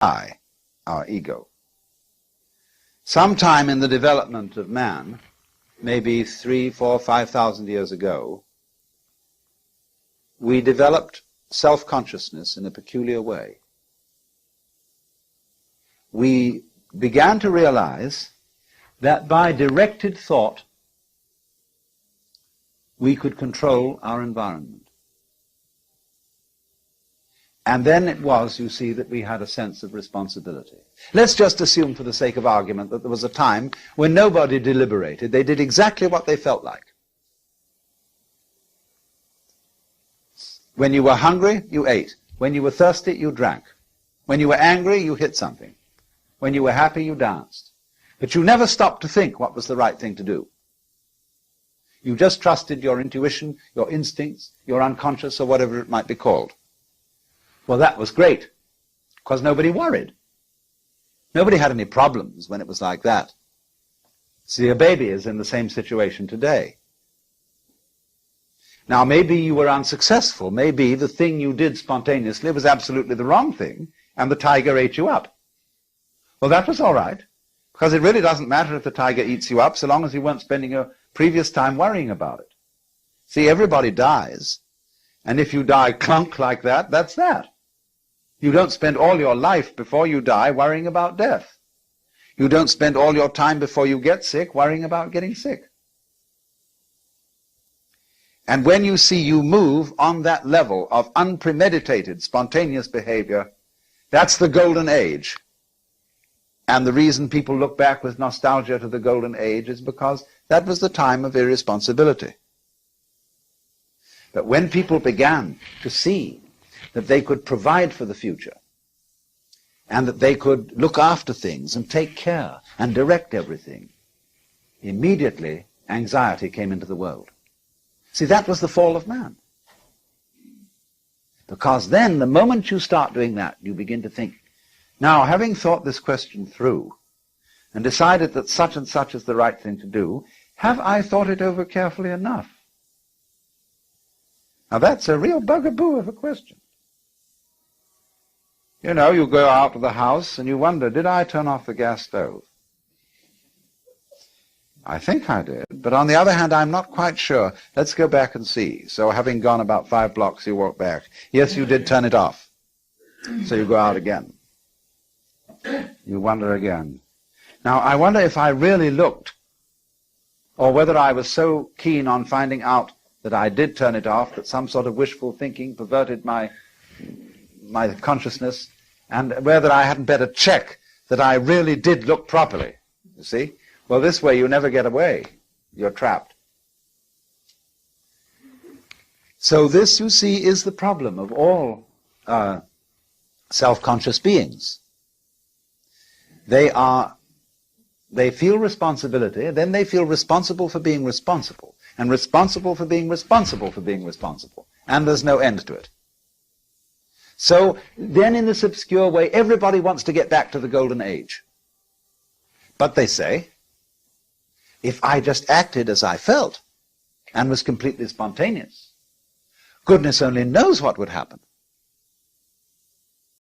I, our ego. Sometime in the development of man, maybe 3, 4, 5,000 years ago, we developed self-consciousness in a peculiar way. We began to realize that by directed thought, we could control our environment. And then it was, you see, that we had a sense of responsibility. Let's just assume, for the sake of argument, that there was a time when nobody deliberated. They did exactly what they felt like. When you were hungry, you ate. When you were thirsty, you drank. When you were angry, you hit something. When you were happy, you danced. But you never stopped to think what was the right thing to do. You just trusted your intuition, your instincts, your unconscious, or whatever it might be called. Well, that was great, because nobody worried. Nobody had any problems when it was like that. See, a baby is in the same situation today. Now, maybe you were unsuccessful. Maybe the thing you did spontaneously was absolutely the wrong thing, and the tiger ate you up. Well, that was all right, because it really doesn't matter if the tiger eats you up, so long as you weren't spending your previous time worrying about it. See, everybody dies, and if you die clunk like that, that's that. You don't spend all your life before you die worrying about death. You don't spend all your time before you get sick worrying about getting sick. And when you see you move on that level of unpremeditated, spontaneous behavior, that's the golden age. And the reason people look back with nostalgia to the golden age is because that was the time of irresponsibility. But when people began to see that they could provide for the future, and that they could look after things and take care and direct everything, immediately anxiety came into the world. See, that was the fall of man. Because then, the moment you start doing that, you begin to think, now, having thought this question through, and decided that such and such is the right thing to do, have I thought it over carefully enough? Now, that's a real bugaboo of a question. You know, you go out of the house and you wonder, did I turn off the gas stove? I think I did, but on the other hand, I'm not quite sure. Let's go back and see. So having gone about 5 blocks, you walk back. Yes, you did turn it off. So you go out again. You wonder again. Now, I wonder if I really looked, or whether I was so keen on finding out that I did turn it off, that some sort of wishful thinking perverted my consciousness, and whether I hadn't better check that I really did look properly. You see? Well, this way you never get away. You're trapped. So this, you see, is the problem of all self-conscious beings. They feel responsibility, then they feel responsible for being responsible, and responsible for being responsible for being responsible, and there's no end to it. So then, in this obscure way, everybody wants to get back to the golden age. But they say, if I just acted as I felt and was completely spontaneous, goodness only knows what would happen.